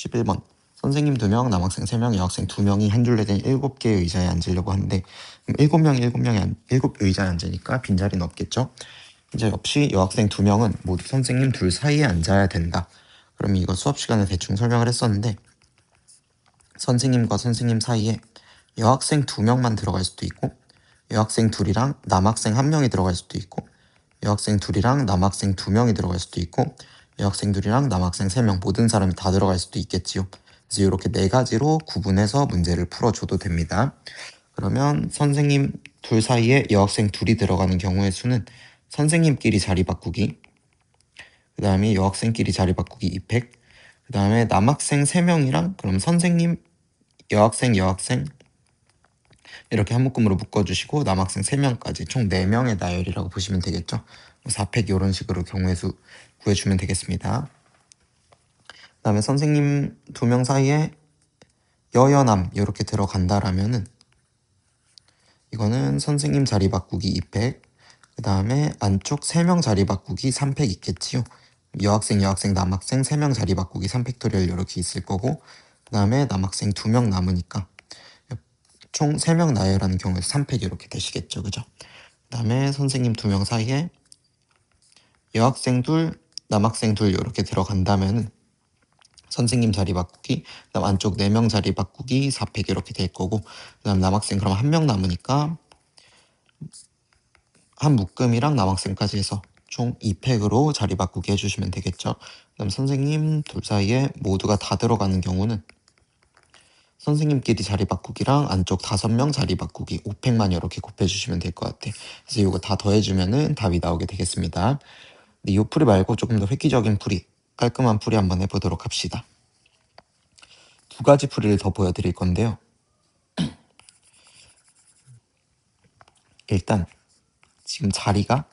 11번. 선생님 2명, 남학생 3명, 여학생 2명이 한 줄로 된 7개의 의자에 앉으려고 하는데 7명이 7의자에 앉으니까 빈자리는 없겠죠? 빈자리 없이 여학생 2명은 모두 선생님 둘 사이에 앉아야 된다. 그럼 이거 수업 시간에 대충 설명을 했었는데 선생님과 선생님 사이에 여학생 2명만 들어갈 수도 있고 여학생 둘이랑 남학생 1명이 들어갈 수도 있고 여학생 둘이랑 남학생 2명이 들어갈 수도 있고 여학생 둘이랑 남학생 3명 모든 사람이 다 들어갈 수도 있겠지요. 그래서 이렇게 4가지로 구분해서 문제를 풀어줘도 됩니다. 그러면 선생님 둘 사이에 여학생 둘이 들어가는 경우의 수는 선생님끼리 자리 바꾸기, 그 다음에 여학생끼리 자리 바꾸기 2팩, 그 다음에 남학생 3명이랑 그럼 선생님, 여학생 이렇게 한 묶음으로 묶어주시고 남학생 3명까지 총 4명의 나열이라고 보시면 되겠죠. 4팩 이런 식으로 경우의 수 구해주면 되겠습니다. 그 다음에 선생님 2명 사이에 여여남 이렇게 들어간다라면은 이거는 선생님 자리 바꾸기 2팩, 그 다음에 안쪽 3명 자리 바꾸기 3팩 있겠지요. 여학생, 남학생 3명 자리 바꾸기 3팩토리얼 이렇게 있을 거고 그 다음에 남학생 2명 남으니까 총 3명 나열하는 경우에서 3팩 이렇게 되시겠죠. 그죠? 그 다음에 선생님 2명 사이에 여학생 둘, 남학생 둘 이렇게 들어간다면 선생님 자리 바꾸기, 그 다음 안쪽 4명 자리 바꾸기 4팩 이렇게 될 거고 그 다음 남학생 그럼 1명 남으니까 한 묶음이랑 남학생까지 해서 총 2팩으로 자리 바꾸기 해주시면 되겠죠. 그 다음 선생님 둘 사이에 모두가 다 들어가는 경우는 선생님끼리 자리 바꾸기랑 안쪽 5명 자리 바꾸기 5팩만 이렇게 곱해주시면 될 것 같아. 그래서 이거 다 더해주면은 답이 나오게 되겠습니다. 근데 이 풀이 말고 조금 더 획기적인 풀이, 깔끔한 풀이 한번 해보도록 합시다. 2가지 풀이를 더 보여드릴 건데요. 일단 지금 자리가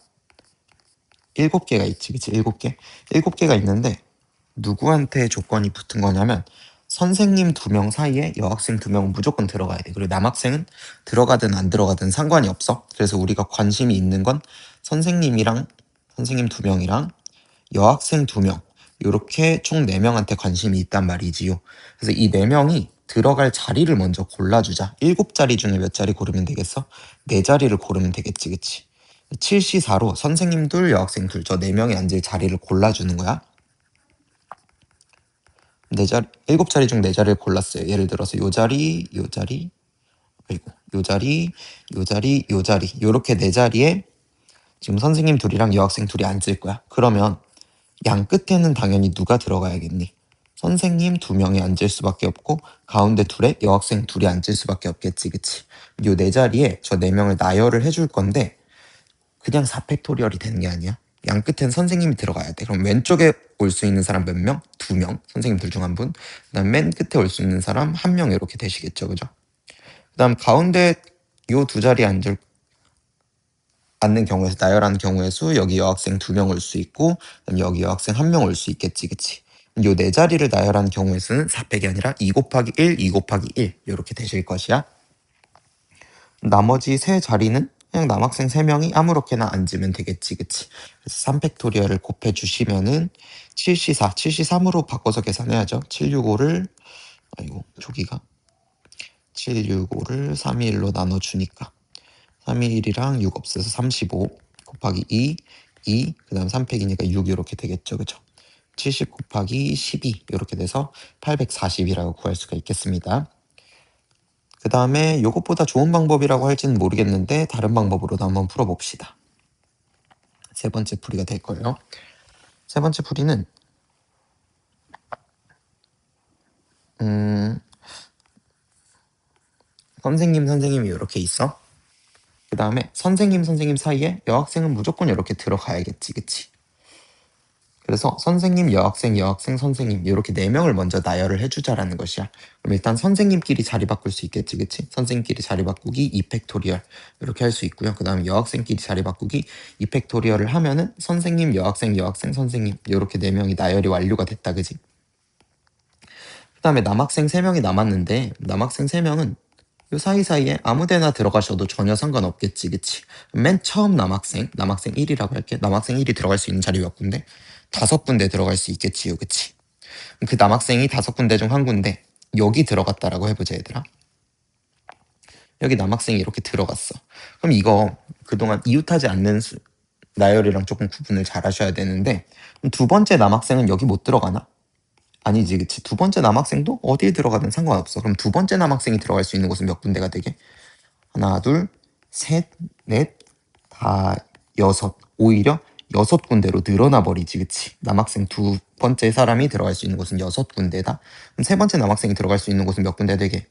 7개가 있지, 그치? 7개? 7개가 있는데 누구한테 조건이 붙은 거냐면 선생님 2명 사이에 여학생 2명은 무조건 들어가야 돼. 그리고 남학생은 들어가든 안 들어가든 상관이 없어. 그래서 우리가 관심이 있는 건 선생님이랑 선생님 2명이랑 여학생 2명 이렇게 총 4명한테 관심이 있단 말이지요. 그래서 이 4명이 들어갈 자리를 먼저 골라주자. 7자리 중에 몇 자리 고르면 되겠어? 4자리를 고르면 되겠지, 그치? 7시4로 선생님 둘, 여학생 둘, 저 4명이 앉을 자리를 골라주는 거야. 7자리 중 4자리를 골랐어요. 예를 들어서 요 자리, 요 자리, 그리고 요 자리, 요 자리, 요 자리 요렇게 4자리에 지금 선생님 둘이랑 여학생 둘이 앉을 거야. 그러면 양 끝에는 당연히 누가 들어가야겠니? 선생님 2명이 앉을 수밖에 없고 가운데 둘에 여학생 둘이 앉을 수밖에 없겠지, 그치? 요 4자리에 저 4명을 나열을 해줄 건데 그냥 4팩토리얼이 되는 게 아니야. 양 끝엔 선생님이 들어가야 돼. 그럼 왼쪽에 올 수 있는 사람 몇 명? 2명. 선생님 둘 중 한 분. 그 다음 맨 끝에 올 수 있는 사람 1명 이렇게 되시겠죠. 그죠? 그 다음 가운데 요 2자리에 앉는 경우에서 나열하는 경우의 수 여기 여학생 2명 올 수 있고 그다음 여기 여학생 1명 올 수 있겠지. 그치? 요 4자리를 나열하는 경우의 수는 4팩이 아니라 2 곱하기 1, 2 곱하기 1 이렇게 되실 것이야. 나머지 3자리는 그냥 남학생 3명이 아무렇게나 앉으면 되겠지, 그치? 그래서 3팩토리얼을 곱해주시면은 7C4, 7C3으로 바꿔서 계산해야죠. 765를, 아이고, 조기가. 765를 321로 나눠주니까 321이랑 6 없어서 35 곱하기 2, 그 다음 3팩이니까 6 이렇게 되겠죠, 그죠? 70 곱하기 12 이렇게 돼서 840이라고 구할 수가 있겠습니다. 그 다음에 이것보다 좋은 방법이라고 할지는 모르겠는데 다른 방법으로도 한번 풀어봅시다. 3번째 풀이가 될 거예요. 3번째 풀이는 선생님이 이렇게 있어. 그 다음에 선생님 사이에 여학생은 무조건 이렇게 들어가야겠지, 그치? 그래서 선생님, 여학생, 선생님 이렇게 4명을 먼저 나열을 해주자라는 것이야. 그럼 일단 선생님끼리 자리 바꿀 수 있겠지, 그치? 선생님끼리 자리 바꾸기 2팩토리얼 이렇게 할 수 있고요. 그 다음에 여학생끼리 자리 바꾸기 2팩토리얼을 하면은 선생님, 여학생, 선생님 이렇게 4명이 나열이 완료가 됐다, 그치? 그 다음에 남학생 3명이 남았는데 남학생 3명은 요 사이사이에 아무데나 들어가셔도 전혀 상관없겠지, 그치? 맨 처음 남학생 1이라고 할게. 남학생 1이 들어갈 수 있는 자리 몇 군데? 5군데 들어갈 수 있겠지요, 그치? 그 남학생이 5군데 중 1군데 여기 들어갔다라고 해보자 얘들아. 여기 남학생이 이렇게 들어갔어. 그럼 이거 그동안 이웃하지 않는 나열이랑 조금 구분을 잘 하셔야 되는데, 두 번째 남학생은 여기 못 들어가나? 아니지, 그치? 두 번째 남학생도 어디에 들어가든 상관없어. 그럼 두 번째 남학생이 들어갈 수 있는 곳은 몇 군데가 되게? 하나, 둘, 셋, 넷, 다, 여섯. 오히려 6군데로 늘어나 버리지, 그치? 남학생 두 번째 사람이 들어갈 수 있는 곳은 6군데다. 그럼 세 번째 남학생이 들어갈 수 있는 곳은 몇 군데 되게?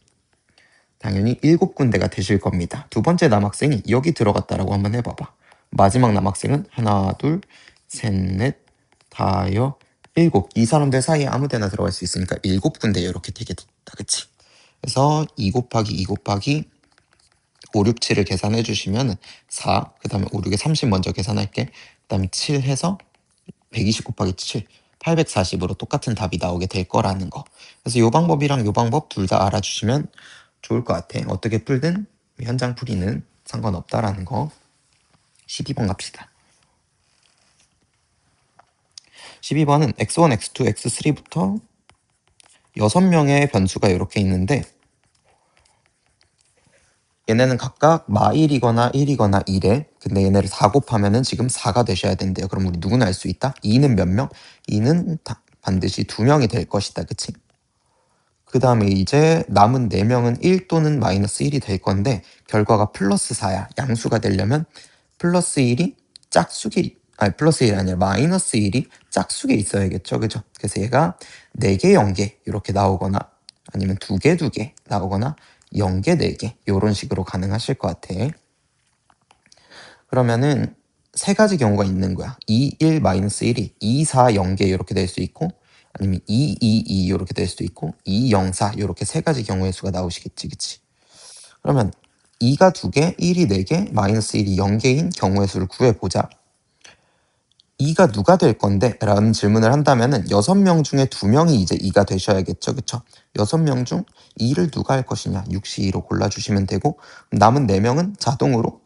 당연히 7군데가 되실 겁니다. 두 번째 남학생이 여기 들어갔다라고 한번 해봐봐. 마지막 남학생은 하나, 둘, 셋, 넷, 다여, 7. 이 사람들 사이에 아무 데나 들어갈 수 있으니까 7군데 이렇게 되게 됐다. 그치? 그래서 2 곱하기 2 곱하기 5, 6, 7을 계산해 주시면 4, 그 다음에 5, 6에 30 먼저 계산할게. 그 다음에 7 해서 120 곱하기 7, 840으로 똑같은 답이 나오게 될 거라는 거. 그래서 이 방법이랑 이 방법 둘 다 알아주시면 좋을 것 같아. 어떻게 풀든 현장 풀이는 상관없다라는 거. 12번 갑시다. 12번은 x1, x2, x3부터 6명의 변수가 이렇게 있는데, 얘네는 각각 마1이거나 1이거나 1에, 근데 얘네를 4 곱하면은 지금 4가 되셔야 된대요. 그럼 우리 누구나 알 수 있다? 2는 몇 명? 2는 반드시 2명이 될 것이다. 그치? 그 다음에 이제 남은 4명은 1 또는 마이너스 1이 될 건데, 결과가 플러스 4야. 양수가 되려면 플러스 1이 짝수기, 아니 플러스 1이 아니라 마이너스 1이 짝수에 있어야겠죠. 그죠? 그래서 얘가 4개, 0개 이렇게 나오거나, 아니면 2개, 2개 나오거나 0개, 4개 이런 식으로 가능하실 것 같아. 그러면은 세 가지 경우가 있는 거야. 2, 1, 마이너스 1이 2, 4, 0개 이렇게 될 수 있고, 아니면 2, 2, 2 이렇게 될 수도 있고, 2, 0, 4 이렇게 세 가지 경우의 수가 나오시겠지, 그치? 그러면 2가 2개, 1이 4개, 마이너스 1이 0개인 경우의 수를 구해보자. 2가 누가 될 건데? 라는 질문을 한다면은 6명 중에 2명이 이제 2가 되셔야겠죠, 그쵸? 6명 중 2를 누가 할 것이냐? 6시 2로 골라주시면 되고, 남은 4명은 자동으로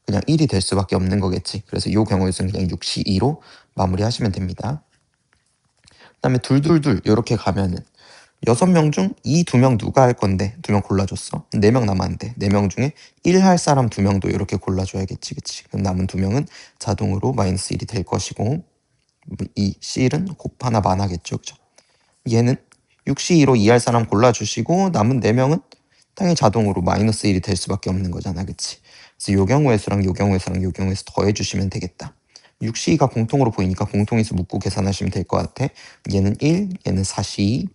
그냥 1이 될 수밖에 없는 거겠지. 그래서 이 경우의 수는 그냥 6시 2로 마무리하시면 됩니다. 그 다음에 둘둘둘 이렇게 가면은 6명 중 이 2명 누가 할 건데 2명 골라줬어. 4명 남았는데 4명 중에 1 할 사람 2명도 이렇게 골라줘야겠지, 그치? 그럼 남은 2명은 자동으로 마이너스 1이 될 것이고, 이 C1은 곱하나 만하겠죠, 그죠? 얘는 6C2로 2 할 사람 골라주시고 남은 4명은 당연히 자동으로 마이너스 1이 될 수밖에 없는 거잖아, 그치? 그래서 요 경우의 수랑 요 경우의 수랑 요 경우의 수 더해주시면 되겠다. 6C2가 공통으로 보이니까 공통인수 묶고 계산하시면 될 것 같아. 얘는 1, 얘는 4C2,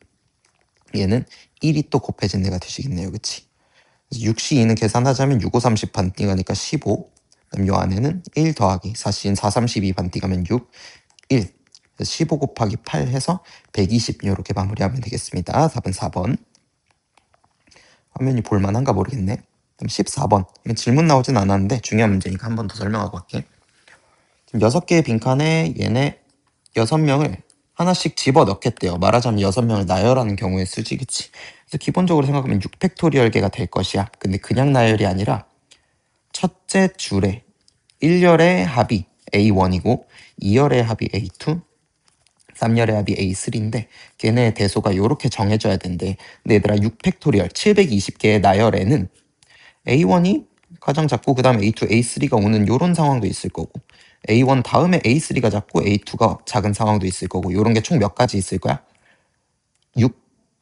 얘는 1이 또 곱해진 애가 되시겠네요, 그치? 그래서 6C2는 계산하자면 6, 5, 30 반띵 하니까 15. 그럼 요 안에는 1 더하기 4C2는 4, 32 반띵 하면 6, 1. 15 곱하기 8 해서 120 이렇게 마무리하면 되겠습니다. 답은 4번. 화면이 볼만한가 모르겠네. 그럼 14번. 이건 질문 나오진 않았는데 중요한 문제니까 한 번 더 설명하고 갈게. 지금 6개의 빈칸에 얘네 6명을 하나씩 집어넣겠대요. 말하자면 6명을 나열하는 경우의 수지, 그치? 그래서 기본적으로 생각하면 6팩토리얼계가 될 것이야. 근데 그냥 나열이 아니라 첫째 줄에 1열의 합이 A1이고 2열의 합이 A2, 3열의 합이 A3인데 걔네의 대소가 이렇게 정해져야 된대. 근데 얘들아 6팩토리얼 720개의 나열에는 A1이 가장 작고 그 다음에 A2, A3가 오는 요런 상황도 있을 거고, A1 다음에 A3가 작고 A2가 작은 상황도 있을 거고, 요런 게 총 몇 가지 있을 거야?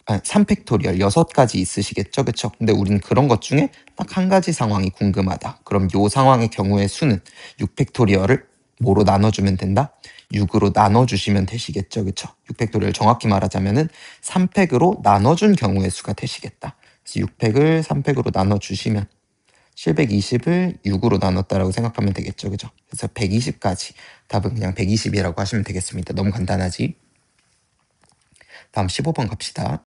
3팩토리얼 6가지 있으시겠죠, 그쵸? 근데 우리는 그런 것 중에 딱 한 가지 상황이 궁금하다. 그럼 요 상황의 경우의 수는 6팩토리얼을 뭐로 나눠주면 된다? 6으로 나눠주시면 되시겠죠, 그쵸? 6팩토리얼 정확히 말하자면은 3팩으로 나눠준 경우의 수가 되시겠다. 그래서 6팩을 3팩으로 나눠주시면 720을 6으로 나눴다라고 생각하면 되겠죠, 그죠? 그래서 120까지 답은 그냥 120이라고 하시면 되겠습니다. 너무 간단하지? 다음 15번 갑시다.